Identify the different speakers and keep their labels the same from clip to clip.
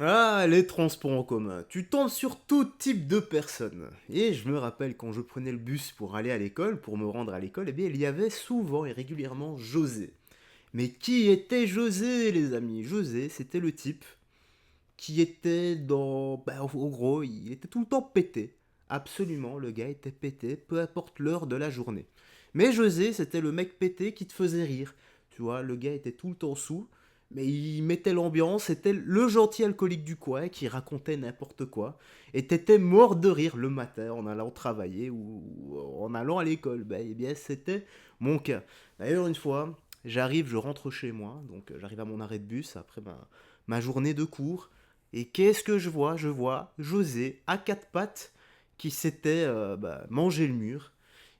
Speaker 1: Ah, les transports en commun. Tu tombes sur tout type de personnes. Et je me rappelle quand je prenais le bus pour aller à l'école, pour me rendre à l'école, eh bien, il y avait souvent et régulièrement José. Mais qui était José, les amis? José, c'était le type qui était dans... Ben, au gros, il était tout le temps pété. Absolument, le gars était pété, peu importe l'heure de la journée. Mais José, c'était le mec pété qui te faisait rire. Tu vois, le gars était tout le temps sous, mais il mettait l'ambiance, c'était le gentil alcoolique du coin qui racontait n'importe quoi. Et t'étais mort de rire le matin en allant travailler ou en allant à l'école. Ben, eh bien, c'était mon cas. D'ailleurs, une fois, j'arrive, je rentre chez moi, donc j'arrive à mon arrêt de bus après ma journée de cours. Et qu'est-ce que je vois? Je vois José à quatre pattes qui s'était mangé le mur.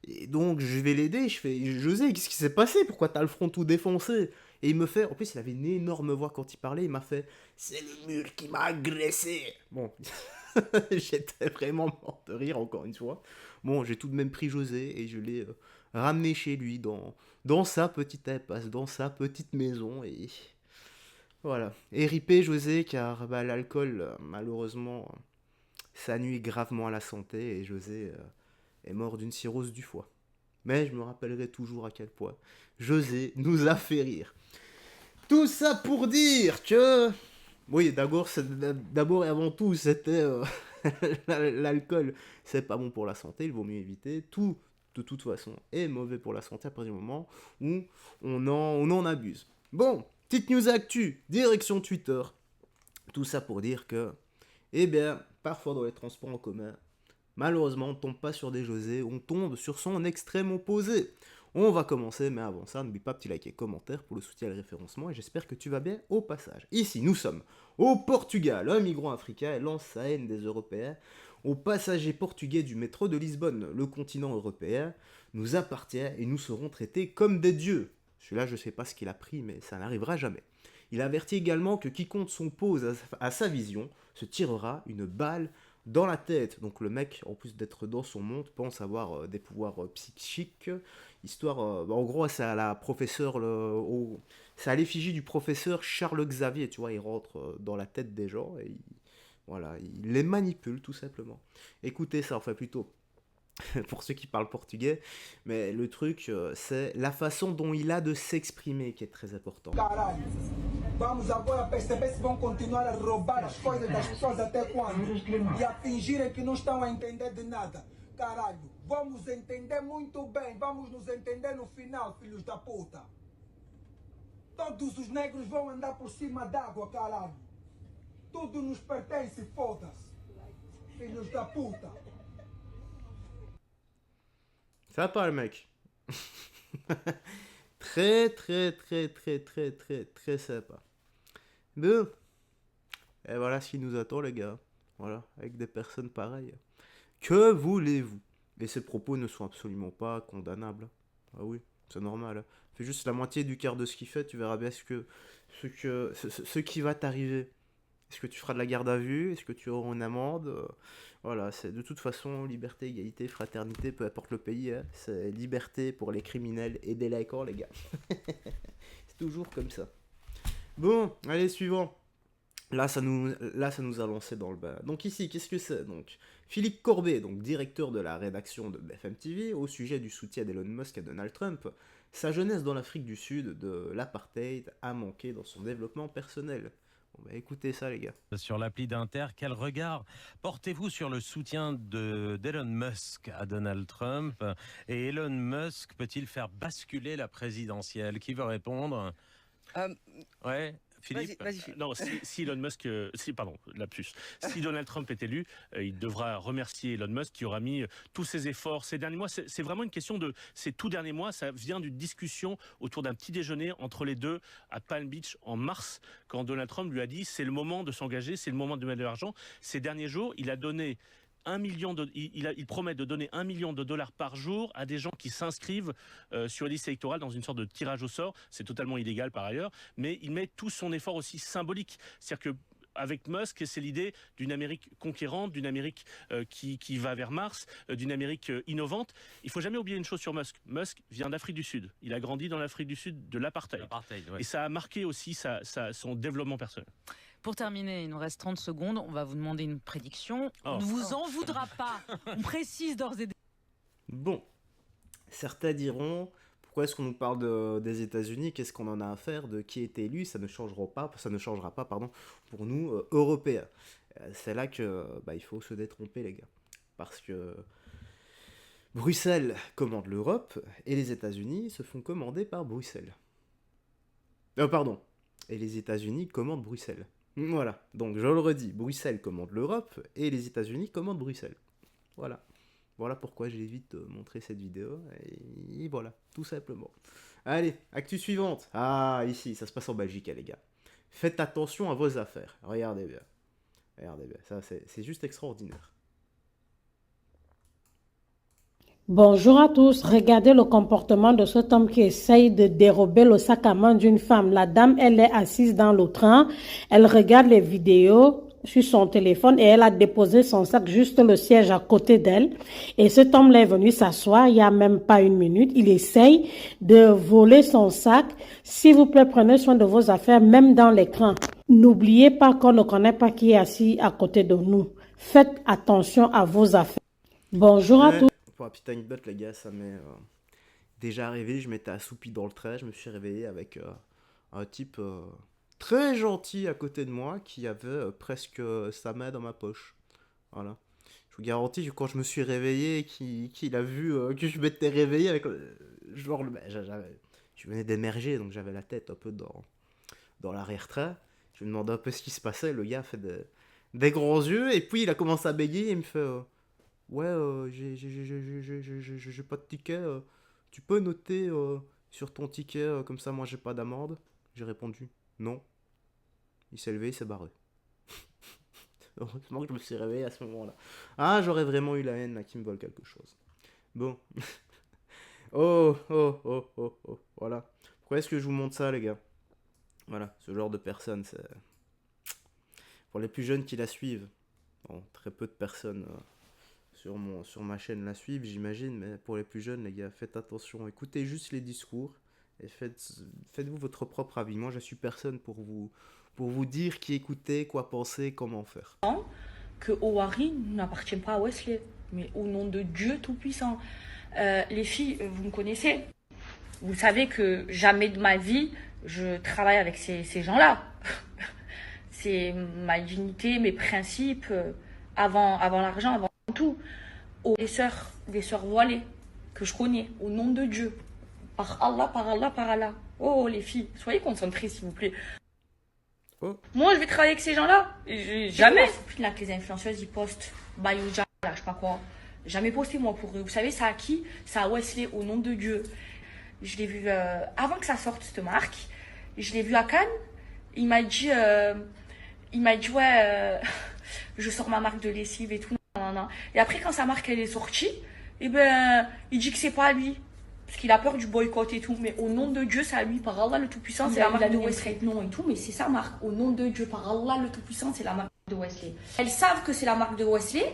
Speaker 1: Et donc je vais l'aider, je fais José, qu'est-ce qui s'est passé? Pourquoi t'as le front tout défoncé? Et il me fait, en plus il avait une énorme voix quand il parlait, il m'a fait c'est le mur qui m'a agressé. Bon, j'étais vraiment mort de rire encore une fois. Bon, j'ai tout de même pris José et je l'ai ramené chez lui dans sa petite impasse, dans sa petite maison et voilà. Et ripé José, car bah, l'alcool, malheureusement, ça nuit gravement à la santé, et José est mort d'une cirrhose du foie. Mais je me rappellerai toujours à quel point José nous a fait rire. Tout ça pour dire que... Oui, d'abord et avant tout, c'était... l'alcool, c'est pas bon pour la santé, il vaut mieux éviter. Tout, de toute façon, est mauvais pour la santé à partir du moment où on en abuse. Bon, petite news actu, direction Twitter. Tout ça pour dire que, eh bien, parfois dans les transports en commun, malheureusement, on ne tombe pas sur des José, on tombe sur son extrême opposé. On va commencer, mais avant ça, n'oublie pas petit like et commentaire pour le soutien et le référencement, et j'espère que tu vas bien au passage. Ici, nous sommes au Portugal. Un migrant africain lance sa haine des Européens aux passagers portugais du métro de Lisbonne. Le continent européen nous appartient et nous serons traités comme des dieux. Celui-là, je ne sais pas ce qu'il a pris, mais ça n'arrivera jamais. Il avertit également que quiconque s'oppose à sa vision se tirera une balle dans la tête. Donc le mec, en plus d'être dans son monde, pense avoir des pouvoirs psychiques. Histoire, en gros, c'est à la professeure, c'est à l'effigie du professeur Charles Xavier, tu vois, il rentre dans la tête des gens et voilà, il les manipule tout simplement. Écoutez ça, enfin plutôt pour ceux qui parlent portugais, mais le truc, c'est la façon dont il a de s'exprimer qui est très important.
Speaker 2: Caralho, vamos agora perceber se vão continuar a roubar as coisas das pessoas até quando? E a fingirem que não estão a entender de nada. Caralho, vamos entender muito bem, vamos nos entender no final, filhos da puta. Todos os negros vão andar por cima d'água, caralho. Tudo nos pertence, foda-se. Filhos da puta.
Speaker 1: Ça parle, mec. Très, très, très, très, très, très, très sympa. Bon, et voilà ce qui nous attend, les gars. Voilà, avec des personnes pareilles. Que voulez-vous? Et ces propos ne sont absolument pas condamnables. Ah oui, c'est normal. Fais juste la moitié du quart de ce qu'il fait, tu verras bien ce qui va t'arriver. Est-ce que tu feras de la garde à vue? Est-ce que tu auras une amende? Voilà, c'est de toute façon liberté, égalité, fraternité, peu importe le pays. Hein, c'est liberté pour les criminels et délinquants, les gars. C'est toujours comme ça. Bon, allez, suivant. Là, ça nous a lancé dans le bas. Donc ici, qu'est-ce que c'est? Donc, Philippe Corbet, donc directeur de la rédaction de BFM TV, au sujet du soutien d'Elon Musk à Donald Trump, sa jeunesse dans l'Afrique du Sud de l'apartheid a manqué dans son développement personnel. Bon, bah écoutez ça, les gars.
Speaker 3: Sur l'appli d'Inter, quel regard portez-vous sur le soutien d'Elon Musk à Donald Trump? Et Elon Musk peut-il faire basculer la présidentielle? Qui veut répondre?
Speaker 4: Euh,
Speaker 3: Ouais,
Speaker 4: Vas-y,
Speaker 3: Philippe?
Speaker 4: vas-y, Philippe.
Speaker 5: Non, si Elon Musk, pardon, lapsus. Si Donald Trump est élu, il devra remercier Elon Musk qui aura mis tous ses efforts ces derniers mois. C'est vraiment une question de ces tout derniers mois. Ça vient d'une discussion autour d'un petit déjeuner entre les deux à Palm Beach en mars, quand Donald Trump lui a dit c'est le moment de s'engager, c'est le moment de mettre de l'argent. Ces derniers jours, il a donné 1 million il promet de donner 1 million de dollars par jour à des gens qui s'inscrivent sur les listes électorales dans une sorte de tirage au sort. C'est totalement illégal par ailleurs, mais il met tout son effort aussi symbolique. C'est-à-dire que avec Musk, c'est l'idée d'une Amérique conquérante, d'une Amérique qui va vers Mars, d'une Amérique innovante. Il faut jamais oublier une chose sur Musk. Musk vient d'Afrique du Sud. Il a grandi dans l'Afrique du Sud de l'apartheid.
Speaker 3: L'apartheid, ouais.
Speaker 5: Et ça a marqué aussi son développement personnel.
Speaker 4: Pour terminer, il nous reste 30 secondes. On va vous demander une prédiction.
Speaker 5: Oh.
Speaker 4: On ne vous en voudra pas. On précise d'ores et déjà.
Speaker 1: Bon, certains diront, pourquoi est-ce qu'on nous parle des États-Unis? Qu'est-ce qu'on en a à faire de qui est élu? Ça ne changera pas, pardon, pour nous, Européens. C'est là que il faut se détromper, les gars. Parce que Bruxelles commande l'Europe et les États-Unis se font commander par Bruxelles. Pardon. Et les États-Unis commandent Bruxelles. Voilà. Donc, je le redis, Bruxelles commande l'Europe et les États-Unis commandent Bruxelles. Voilà. Voilà pourquoi j'ai vite montré cette vidéo. Et voilà, tout simplement. Allez, actu suivante. Ah, ici, ça se passe en Belgique, les gars. Faites attention à vos affaires. Regardez bien. Regardez bien, ça c'est juste extraordinaire.
Speaker 6: Bonjour à tous, regardez le comportement de cet homme qui essaye de dérober le sac à main d'une femme. La dame, elle est assise dans le train, elle regarde les vidéos sur son téléphone et elle a déposé son sac juste le siège à côté d'elle. Et cet homme là est venu s'asseoir il y a même pas une minute. Il essaye de voler son sac. S'il vous plaît, prenez soin de vos affaires, même dans l'écran. N'oubliez pas qu'on ne connaît pas qui est assis à côté de nous. Faites attention à vos affaires. Bonjour à tous.
Speaker 1: Pour la petite anecdote, les gars, ça m'est déjà arrivé. Je m'étais assoupi dans le train, je me suis réveillé avec un type très gentil à côté de moi qui avait presque sa main dans ma poche. Voilà. Je vous garantis que quand je me suis réveillé, qu'il a vu que je m'étais réveillé avec genre je venais d'émerger, donc j'avais la tête un peu dans l'arrière-train. Je me demandais un peu ce qui se passait. Le gars a fait des grands yeux et puis il a commencé à bégayer et il me fait ouais, j'ai pas de ticket. Tu peux noter sur ton ticket, comme ça moi j'ai pas d'amende? J'ai répondu non. Il s'est levé, il s'est barré. Heureusement que je me suis réveillé à ce moment-là. Ah, j'aurais vraiment eu la haine là qui me vole quelque chose. Bon. Oh. Voilà. Pourquoi est-ce que je vous montre ça, les gars? Voilà, ce genre de personnes, c'est... Pour les plus jeunes qui la suivent. Bon, très peu de personnes... sur ma chaîne la suivre, j'imagine, mais pour les plus jeunes, les gars, faites attention, écoutez juste les discours et faites-vous votre propre avis. Moi, je suis personne pour vous dire qui écouter, quoi penser, comment faire.
Speaker 7: Que Owari n'appartient pas à Wesley, mais au nom de Dieu Tout-Puissant. Les filles, vous me connaissez, vous savez que jamais de ma vie, je travaille avec ces gens-là. C'est ma dignité, mes principes, avant l'argent, avant tout. Les sœurs voilées que je connais, au nom de Dieu, par Allah. Oh les filles, soyez concentrées s'il vous plaît.
Speaker 1: Oh.
Speaker 7: Moi je vais travailler avec ces gens-là, jamais. Là que les influenceuses ils postent Bayouja, là, je sais pas quoi. Jamais posté moi pour eux. Vous savez, c'est à qui? C'est à Wesley, au nom de Dieu. Je l'ai vu avant que ça sorte cette marque. Je l'ai vu à Cannes. Il m'a dit ouais, je sors ma marque de lessive et tout. Et après, quand sa marque elle est sortie, eh ben, il dit que c'est pas à lui. Parce qu'il a peur du boycott et tout. Mais au nom de Dieu, c'est à lui. Par Allah le Tout-Puissant, c'est la marque de Wesley. Non et tout, mais c'est sa marque. Au nom de Dieu, par Allah le Tout-Puissant, c'est la marque de Wesley. Elles savent que c'est la marque de Wesley.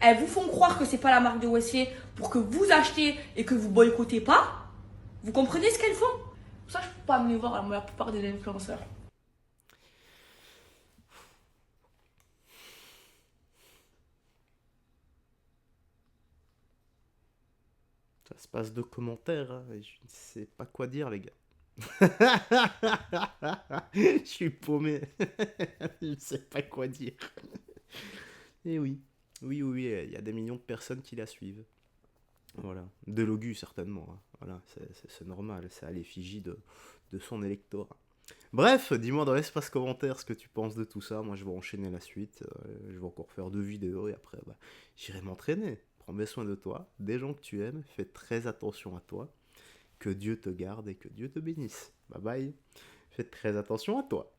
Speaker 7: Elles vous font croire que c'est pas la marque de Wesley pour que vous achetez et que vous boycottez pas. Vous comprenez ce qu'elles font? Ça, je peux pas venir voir la plupart des influenceurs.
Speaker 1: Ça se passe de commentaires, hein, et je ne sais pas quoi dire, les gars. Je suis paumé. Je ne sais pas quoi dire. Et oui, il y a des millions de personnes qui la suivent. Voilà, de Logu certainement. Hein. Voilà, c'est normal, c'est à l'effigie de son électorat. Bref, dis-moi dans l'espace commentaire ce que tu penses de tout ça. Moi, je vais enchaîner la suite. Je vais encore faire 2 vidéos et après, j'irai m'entraîner. Prends bien soin de toi, des gens que tu aimes, fais très attention à toi. Que Dieu te garde et que Dieu te bénisse. Bye bye. Fais très attention à toi.